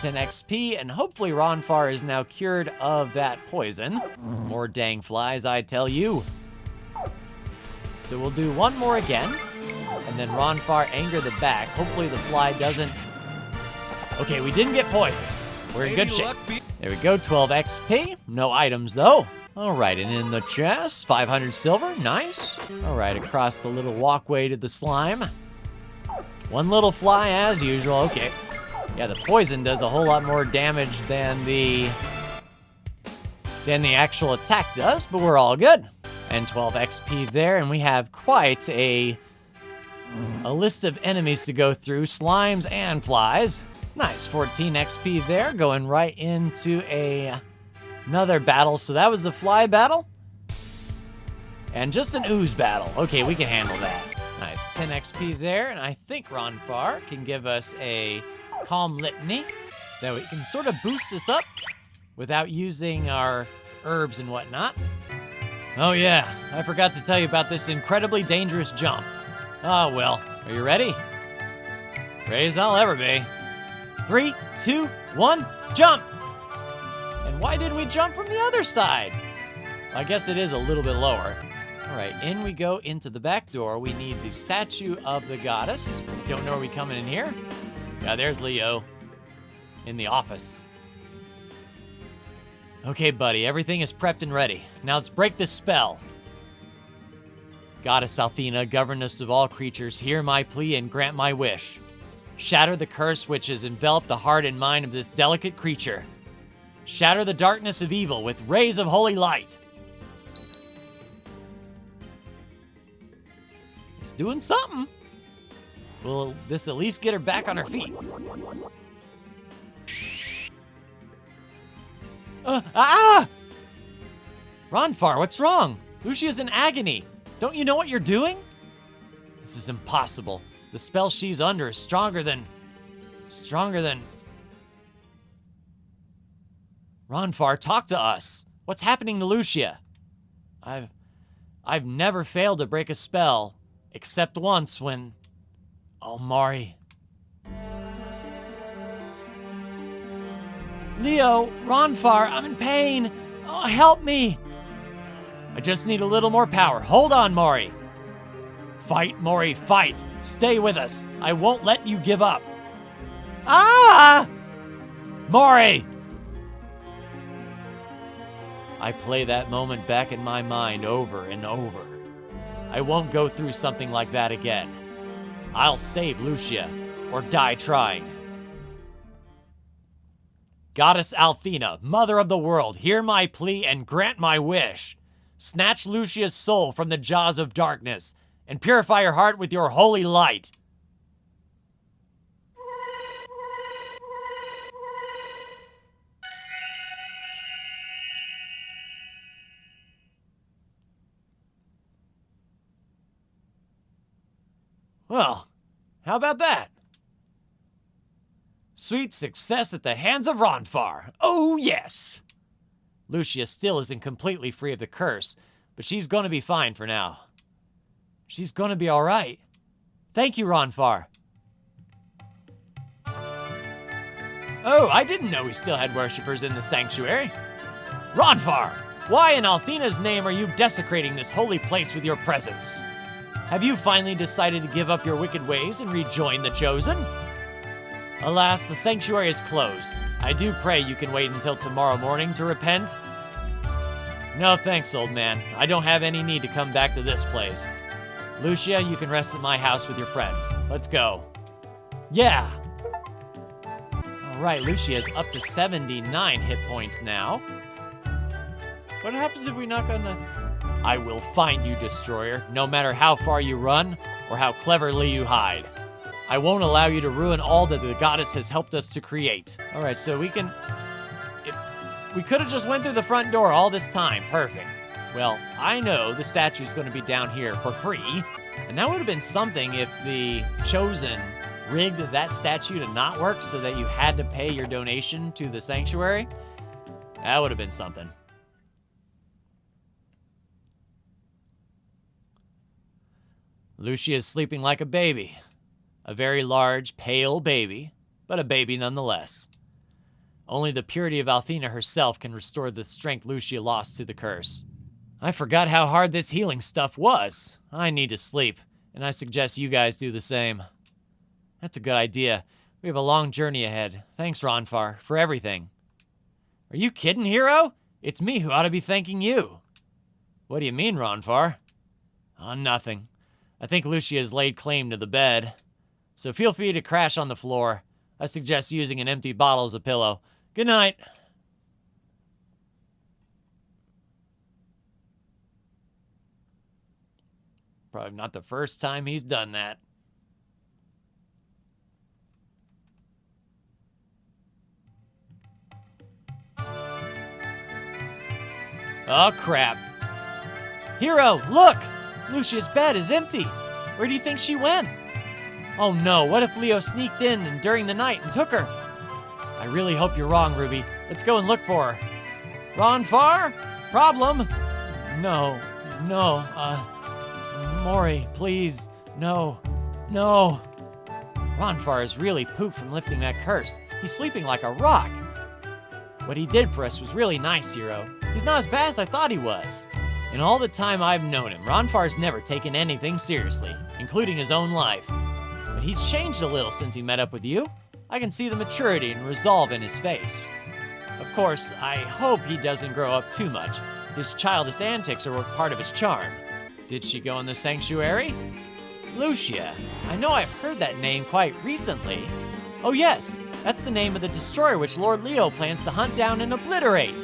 10 XP, and hopefully Ronfar is now cured of that poison. More dang flies, I tell you. So we'll do one more again, and then Ronfar anger the back. Hopefully the fly doesn't... Okay, we didn't get poisoned. We're in good shape. There we go, 12 XP. No items though. All right, and in the chest, 500 silver, nice. All right, across the little walkway to the slime. One little fly as usual, okay. Yeah, the poison does a whole lot more damage than the than the actual attack does, but we're all good. And 12 XP there, and we have quite a list of enemies to go through, slimes and flies. Nice, 14 XP there, going right into another battle. So that was the fly battle. And just an ooze battle. Okay, we can handle that. Nice, 10 XP there, and I think Ronfar can give us a calm litany that we can sort of boost us up without using our herbs and whatnot. Oh yeah, I forgot to tell you about this incredibly dangerous jump. Oh well, are you ready? Ready as I'll ever be. 3, 2, 1, jump! And why didn't we jump from the other side? I guess it is a little bit lower. All right, in we go into the back door. We need the statue of the goddess. Don't know are we coming in here? Yeah, there's Leo in the office. Okay, buddy, everything is prepped and ready. Now let's break this spell. Goddess Althena, governess of all creatures, hear my plea and grant my wish. Shatter the curse which has enveloped the heart and mind of this delicate creature. Shatter the darkness of evil with rays of holy light. It's doing something. Will this at least get her back on her feet? Ronfar, what's wrong? Lucia's in agony. Don't you know what you're doing? This is impossible. The spell she's under is stronger than... Ronfar, talk to us. What's happening to Lucia? I've never failed to break a spell, except once when... Oh, Mari. Leo, Ronfar, I'm in pain. Oh, help me. I just need a little more power. Hold on, Mari. Fight, Mori, fight. Stay with us. I won't let you give up. Ah! Mori! I play that moment back in my mind over and over. I won't go through something like that again. I'll save Lucia, or die trying. Goddess Althena, mother of the world, hear my plea and grant my wish. Snatch Lucia's soul from the jaws of darkness, and purify her heart with your holy light. Well, how about that? Sweet success at the hands of Ronfar. Oh, yes! Lucia still isn't completely free of the curse, but she's gonna be fine for now. She's gonna be all right. Thank you, Ronfar. Oh, I didn't know we still had worshippers in the sanctuary. Ronfar, why in Althena's name are you desecrating this holy place with your presence? Have you finally decided to give up your wicked ways and rejoin the Chosen? Alas, the sanctuary is closed. I do pray you can wait until tomorrow morning to repent. No thanks, old man. I don't have any need to come back to this place. Lucia, you can rest at my house with your friends. Let's go. Yeah! Alright, Lucia's up to 79 hit points now. What happens if we knock on the... I will find you, Destroyer, no matter how far you run or how cleverly you hide. I won't allow you to ruin all that the goddess has helped us to create. Alright, so we can... We could have just went through the front door all this time. Perfect. Well, I know the statue's going to be down here for free, and that would have been something if the Chosen rigged that statue to not work so that you had to pay your donation to the sanctuary. That would have been something. Lucia is sleeping like a baby. A very large, pale baby, but a baby nonetheless. Only the purity of Althena herself can restore the strength Lucia lost to the curse. I forgot how hard this healing stuff was. I need to sleep, and I suggest you guys do the same. That's a good idea. We have a long journey ahead. Thanks, Ronfar, for everything. Are you kidding, hero? It's me who ought to be thanking you. What do you mean, Ronfar? Oh, nothing. I think Lucia has laid claim to the bed. So feel free to crash on the floor. I suggest using an empty bottle as a pillow. Good night. Probably not the first time he's done that. Oh, crap. Hero, look! Lucia's bed is empty. Where do you think she went? Oh no, what if Leo sneaked in and during the night and took her? I really hope you're wrong, Ruby. Let's go and look for her. Ron Farr? Problem? No. Maury, please. No. Ron Farr is really pooped from lifting that curse. He's sleeping like a rock. What he did for us was really nice, Hero. He's not as bad as I thought he was. In all the time I've known him, Ron Farr's never taken anything seriously, including his own life. But he's changed a little since he met up with you. I can see the maturity and resolve in his face. Of course, I hope he doesn't grow up too much. His childish antics are part of his charm. Did she go in the sanctuary? Lucia. I know I've heard that name quite recently. Oh yes, that's the name of the destroyer which Lord Leo plans to hunt down and obliterate.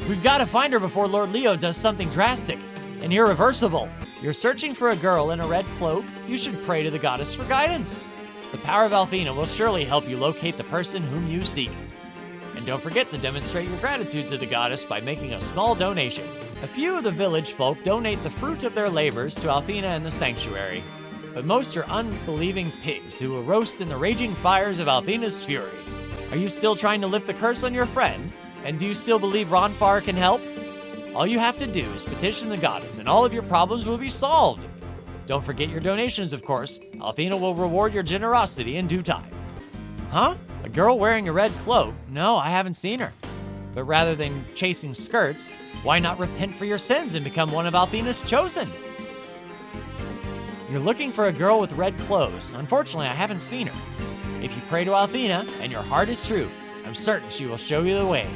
We've got to find her before Lord Leo does something drastic and irreversible. You're searching for a girl in a red cloak? You should pray to the goddess for guidance. The power of Althena will surely help you locate the person whom you seek. And don't forget to demonstrate your gratitude to the goddess by making a small donation. A few of the village folk donate the fruit of their labors to Althena and the sanctuary, but most are unbelieving pigs who will roast in the raging fires of Althena's fury. Are you still trying to lift the curse on your friend? And do you still believe Ron Farr can help? All you have to do is petition the goddess and all of your problems will be solved. Don't forget your donations, of course. Althena will reward your generosity in due time. Huh? A girl wearing a red cloak? No, I haven't seen her. But rather than chasing skirts, why not repent for your sins and become one of Althena's chosen? You're looking for a girl with red clothes. Unfortunately, I haven't seen her. If you pray to Althena and your heart is true, I'm certain she will show you the way.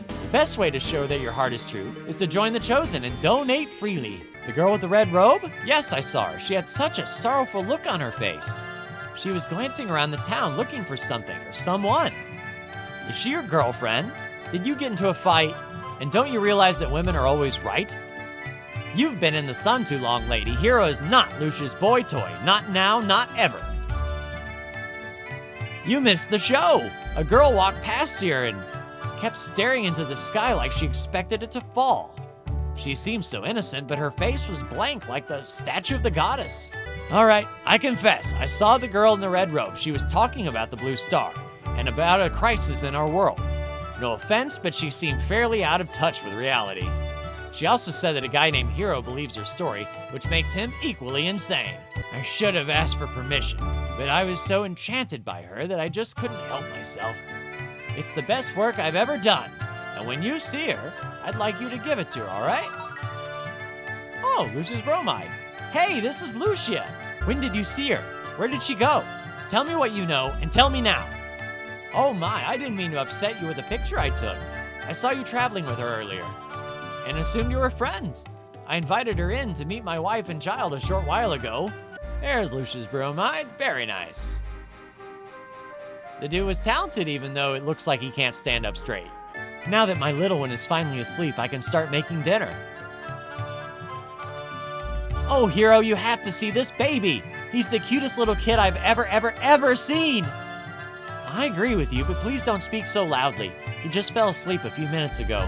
The best way to show that your heart is true is to join the Chosen and donate freely. The girl with the red robe? Yes, I saw her. She had such a sorrowful look on her face. She was glancing around the town looking for something or someone. Is she your girlfriend? Did you get into a fight? And don't you realize that women are always right? You've been in the sun too long, lady. Hero is not Lucia's boy toy. Not now, not ever. You missed the show. A girl walked past here and kept staring into the sky like she expected it to fall. She seemed so innocent, but her face was blank like the statue of the goddess. All right, I confess, I saw the girl in the red robe. She was talking about the blue star and about a crisis in our world. No offense, but she seemed fairly out of touch with reality. She also said that a guy named Hero believes her story, which makes him equally insane. I should have asked for permission, but I was so enchanted by her that I just couldn't help myself. It's the best work I've ever done, and when you see her, I'd like you to give it to her, all right? Oh, Lucia's bromide. Hey, this is Lucia. When did you see her? Where did she go? Tell me what you know, and tell me now. Oh my, I didn't mean to upset you with the picture I took. I saw you traveling with her earlier, and assumed you were friends. I invited her in to meet my wife and child a short while ago. There's Lucia's bromide, very nice. The dude was talented even though it looks like he can't stand up straight. Now that my little one is finally asleep, I can start making dinner. Oh, Hero, you have to see this baby. He's the cutest little kid I've ever seen. I agree with you, but please don't speak so loudly. He just fell asleep a few minutes ago.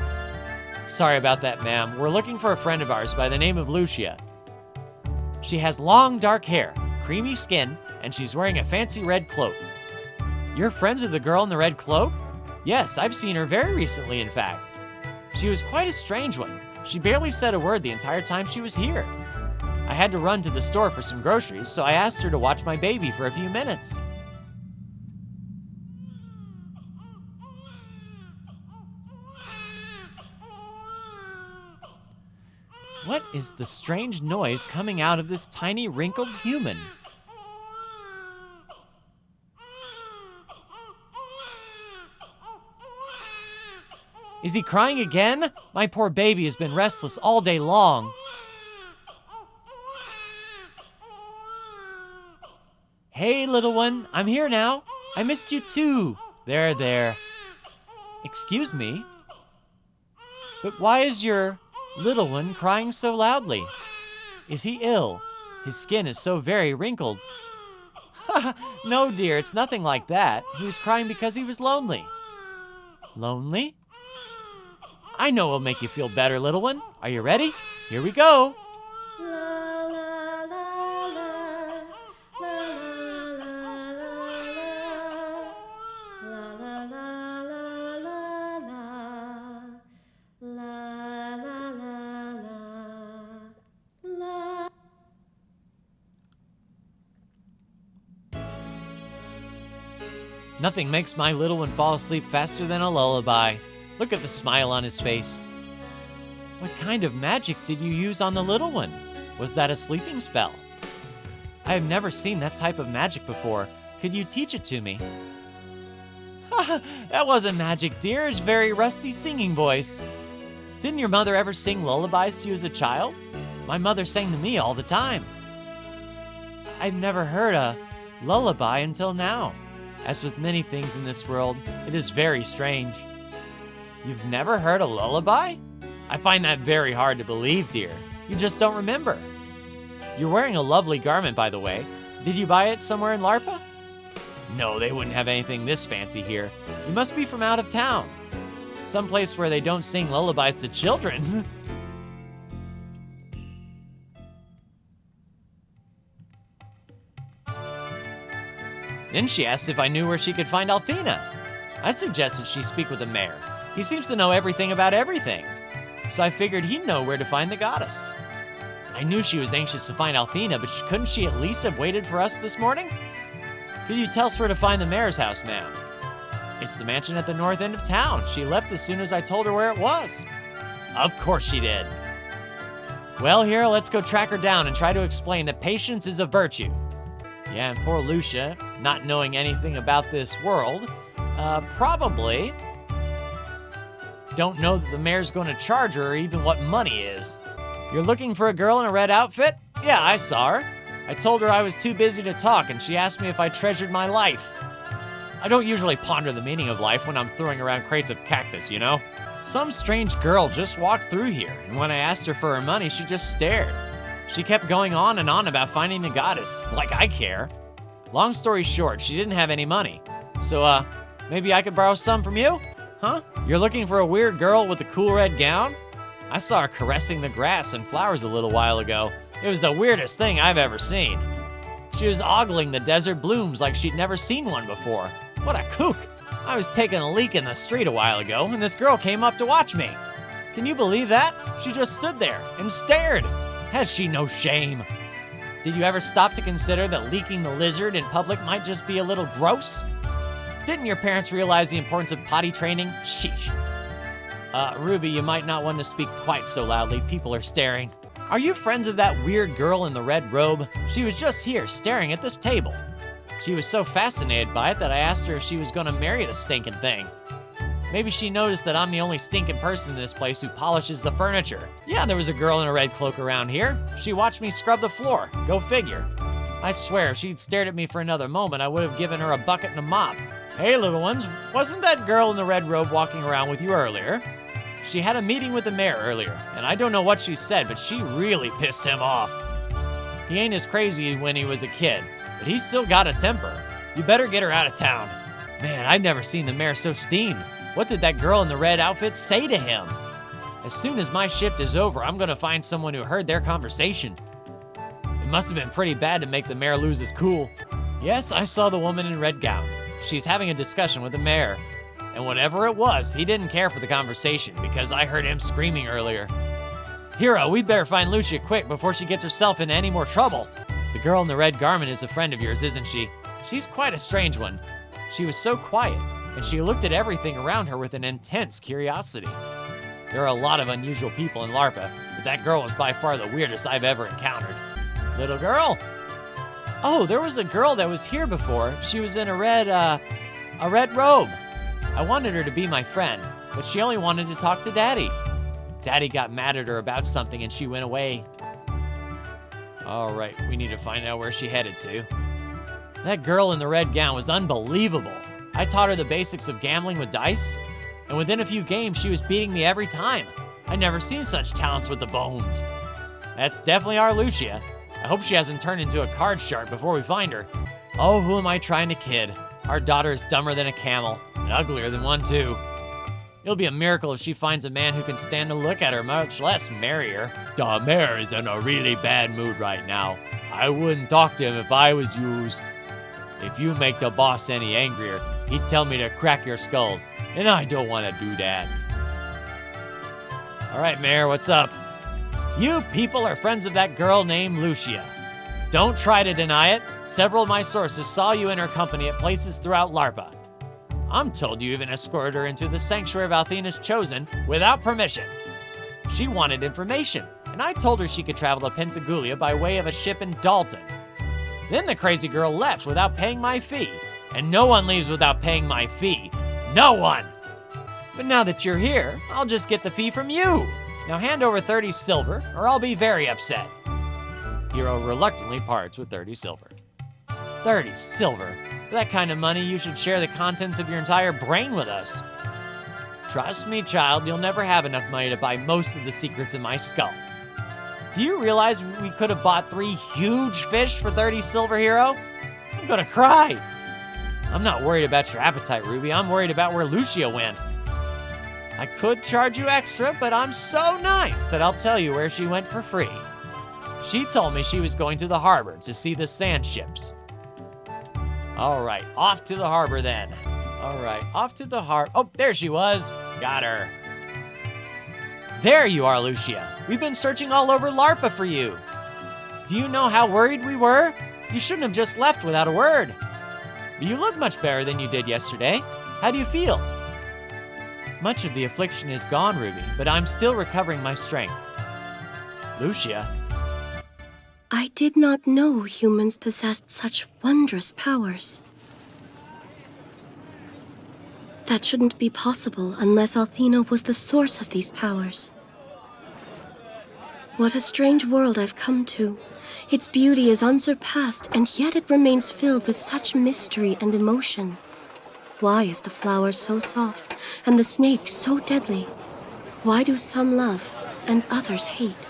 Sorry about that, ma'am. We're looking for a friend of ours by the name of Lucia. She has long dark hair, creamy skin, and she's wearing a fancy red cloak. You're friends with the girl in the red cloak? Yes, I've seen her very recently, in fact. She was quite a strange one. She barely said a word the entire time she was here. I had to run to the store for some groceries, so I asked her to watch my baby for a few minutes. What is the strange noise coming out of this tiny wrinkled human? Is he crying again? My poor baby has been restless all day long. Hey, little one, I'm here now. I missed you too. There. Excuse me? But why is your little one crying so loudly? Is he ill? His skin is so very wrinkled. No, dear, it's nothing like that. He was crying because he was lonely. Lonely? I know it'll make you feel better, little one. Are you ready? Here we go. Nothing makes my little one fall asleep faster than a lullaby. Look at the smile on his face. What kind of magic did you use on the little one? Was that a sleeping spell? I have never seen that type of magic before. Could you teach it to me? That wasn't magic, dear. It's very rusty singing voice. Didn't your mother ever sing lullabies to you as a child? My mother sang to me all the time. I've never heard a lullaby until now. As with many things in this world, it is very strange. You've never heard a lullaby? I find that very hard to believe, dear. You just don't remember. You're wearing a lovely garment, by the way. Did you buy it somewhere in Larpa? No, they wouldn't have anything this fancy here. You must be from out of town. Someplace where they don't sing lullabies to children. Then she asked if I knew where she could find Althena. I suggested she speak with the mayor. He seems to know everything about everything. So I figured he'd know where to find the goddess. I knew she was anxious to find Althena, but couldn't she at least have waited for us this morning? Could you tell us where to find the mayor's house, ma'am? It's the mansion at the north end of town. She left as soon as I told her where it was. Of course she did. Well, Hero, let's go track her down and try to explain that patience is a virtue. Yeah, and poor Lucia, not knowing anything about this world, probably don't know that the mayor's going to charge her or even what money is. You're looking for a girl in a red outfit? Yeah, I saw her. I told her I was too busy to talk, and she asked me if I treasured my life. I don't usually ponder the meaning of life when I'm throwing around crates of cactus, you know? Some strange girl just walked through here, and when I asked her for her money, she just stared. She kept going on and on about finding the goddess, like I care. Long story short, she didn't have any money. So, maybe I could borrow some from you? Huh? You're looking for a weird girl with a cool red gown? I saw her caressing the grass and flowers a little while ago. It was the weirdest thing I've ever seen. She was ogling the desert blooms like she'd never seen one before. What a kook! I was taking a leak in the street a while ago, and this girl came up to watch me. Can you believe that? She just stood there and stared. Has she no shame? Did you ever stop to consider that leaking the lizard in public might just be a little gross? Didn't your parents realize the importance of potty training? Sheesh. Ruby, you might not want to speak quite so loudly. People are staring. Are you friends of that weird girl in the red robe? She was just here staring at this table. She was so fascinated by it that I asked her if she was going to marry the stinking thing. Maybe she noticed that I'm the only stinking person in this place who polishes the furniture. Yeah, there was a girl in a red cloak around here. She watched me scrub the floor. Go figure. I swear, if she'd stared at me for another moment, I would have given her a bucket and a mop. Hey, little ones, wasn't that girl in the red robe walking around with you earlier? She had a meeting with the mayor earlier, and I don't know what she said, but she really pissed him off. He ain't as crazy when he was a kid, but he's still got a temper. You better get her out of town. Man, I've never seen the mayor so steamed. What did that girl in the red outfit say to him? As soon as my shift is over, I'm gonna find someone who heard their conversation. It must have been pretty bad to make the mayor lose his cool. Yes, I saw the woman in red gown. She's having a discussion with the mayor. And whatever it was, he didn't care for the conversation because I heard him screaming earlier. Hero, we better find Lucia quick before she gets herself into any more trouble. The girl in the red garment is a friend of yours, isn't she? She's quite a strange one. She was so quiet, and she looked at everything around her with an intense curiosity. There are a lot of unusual people in Larpa, but that girl was by far the weirdest I've ever encountered. Little girl? Oh, there was a girl that was here before. She was in a red robe. I wanted her to be my friend, but she only wanted to talk to Daddy. Daddy got mad at her about something and she went away. All right, we need to find out where she headed to. That girl in the red gown was unbelievable. I taught her the basics of gambling with dice, and within a few games, she was beating me every time. I'd never seen such talents with the bones. That's definitely our Lucia. I hope she hasn't turned into a card shark before we find her. Oh, who am I trying to kid? Our daughter is dumber than a camel, and uglier than one too. It'll be a miracle if she finds a man who can stand to look at her, much less marry her. Da mayor is in a really bad mood right now. I wouldn't talk to him if I was yous. If you make the boss any angrier, he'd tell me to crack your skulls, and I don't want to do that. All right, Mayor, what's up? You people are friends of that girl named Lucia. Don't try to deny it. Several of my sources saw you in her company at places throughout LARPA. I'm told you even escorted her into the sanctuary of Althena's Chosen without permission. She wanted information, and I told her she could travel to Pentagoulia by way of a ship in Dalton. Then the crazy girl left without paying my fee, and no one leaves without paying my fee. No one! But now that you're here, I'll just get the fee from you. Now hand over 30 silver, or I'll be very upset. Hero reluctantly parts with 30 silver. 30 silver? For that kind of money, you should share the contents of your entire brain with us. Trust me, child, you'll never have enough money to buy most of the secrets in my skull. Do you realize we could have bought 3 huge fish for 30 silver, Hero? I'm gonna cry. I'm not worried about your appetite, Ruby. I'm worried about where Lucia went. I could charge you extra, but I'm so nice that I'll tell you where she went for free. She told me she was going to the harbor to see the sand ships. All right, off to the harbor then. All right, off to the harbor. Oh, there she was. Got her. There you are, Lucia. We've been searching all over LARPA for you. Do you know how worried we were? You shouldn't have just left without a word. But you look much better than you did yesterday. How do you feel? Much of the affliction is gone, Ruby, but I'm still recovering my strength. Lucia. I did not know humans possessed such wondrous powers. That shouldn't be possible unless Althena was the source of these powers. What a strange world I've come to. Its beauty is unsurpassed, and yet it remains filled with such mystery and emotion. Why is the flower so soft, and the snake so deadly? Why do some love, and others hate?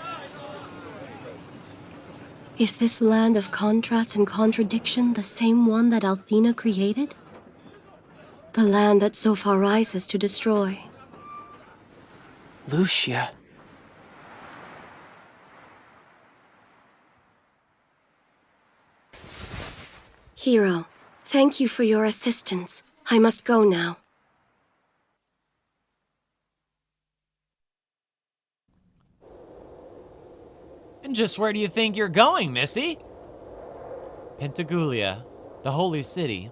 Is this land of contrast and contradiction the same one that Althena created? The land that so far rises to destroy. Lucia. Hero, thank you for your assistance. I must go now. And just where do you think you're going, Missy? Pentagoulia, the holy city.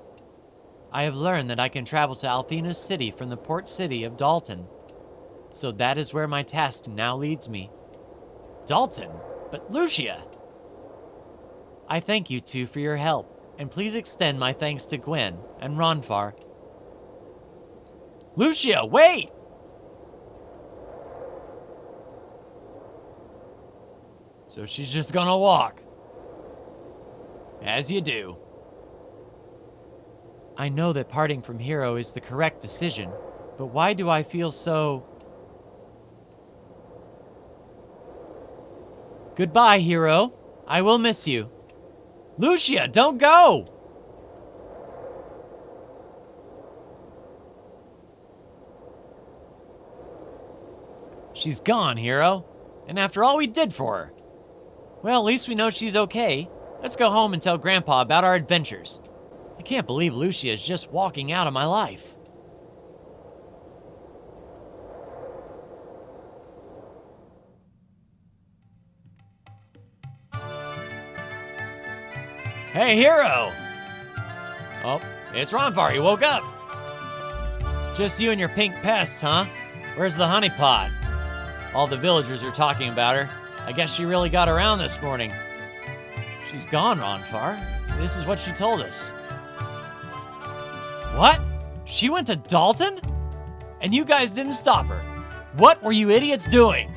I have learned that I can travel to Althena's city from the port city of Dalton. So that is where my task now leads me. Dalton? But Lucia! I thank you two for your help, and please extend my thanks to Gwen and Ronfar. Lucia, wait! So she's just gonna walk. As you do. I know that parting from Hero is the correct decision, but why do I feel so... Goodbye, Hero. I will miss you. Lucia, don't go! She's gone, Hero. And after all we did for her. Well, at least we know she's okay. Let's go home and tell Grandpa about our adventures. I can't believe Lucia is just walking out of my life. Hey, Hero! Oh, it's Ronfar, you woke up. Just you and your pink pests, huh? Where's the honeypot? All the villagers are talking about her. I guess she really got around this morning. She's gone, Ronfar. This is what she told us. What? She went to Dalton? And you guys didn't stop her. What were you idiots doing?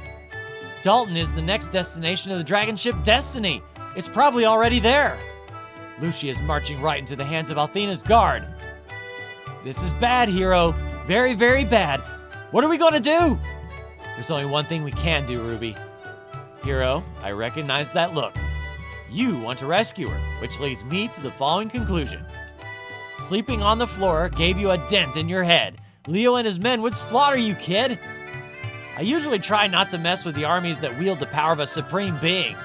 Dalton is the next destination of the dragon ship Destiny. It's probably already there. Lucia is marching right into the hands of Althena's guard. This is bad, Hero. Very, very bad. What are we gonna do? There's only one thing we can do, Ruby. Hero, I recognize that look. You want to rescue her, which leads me to the following conclusion. Sleeping on the floor gave you a dent in your head. Leo and his men would slaughter you, kid. I usually try not to mess with the armies that wield the power of a supreme being.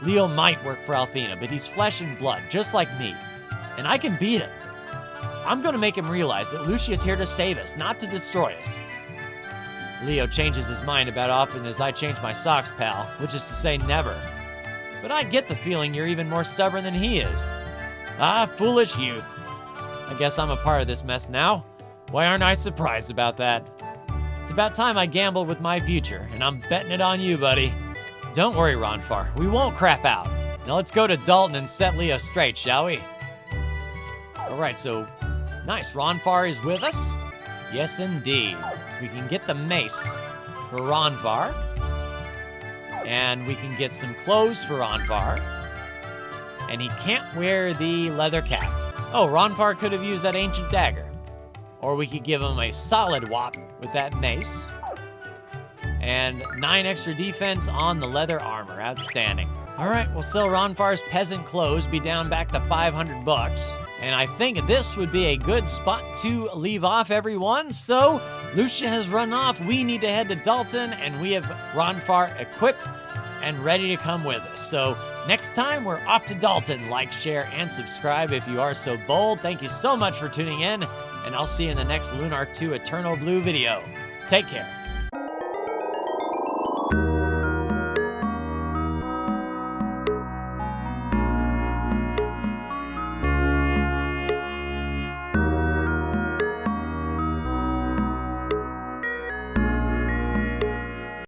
Leo might work for Althena, but he's flesh and blood, just like me. And I can beat him. I'm gonna make him realize that Lucia's here to save us, not to destroy us. Leo changes his mind about often as I change my socks, pal, which is to say never. But I get the feeling you're even more stubborn than he is. Ah, foolish youth. I guess I'm a part of this mess now. Why aren't I surprised about that? It's about time I gambled with my future, and I'm betting it on you, buddy. Don't worry, Ronfar, we won't crap out. Now let's go to Dalton and set Leo straight, shall we? Alright, so, nice, Ronfar is with us? Yes, indeed. We can get the mace for Ronfar. And we can get some clothes for Ronfar. And he can't wear the leather cap. Oh, Ronfar could have used that ancient dagger. Or we could give him a solid whop with that mace. And 9 extra defense on the leather armor. Outstanding. All right, we'll sell Ronfar's peasant clothes, be down back to 500 bucks. And I think this would be a good spot to leave off, everyone. So, Lucia has run off. We need to head to Dalton, and we have Ronfar equipped and ready to come with us. So, next time, we're off to Dalton. Like, share, and subscribe if you are so bold. Thank you so much for tuning in, and I'll see you in the next Lunar 2 Eternal Blue video. Take care.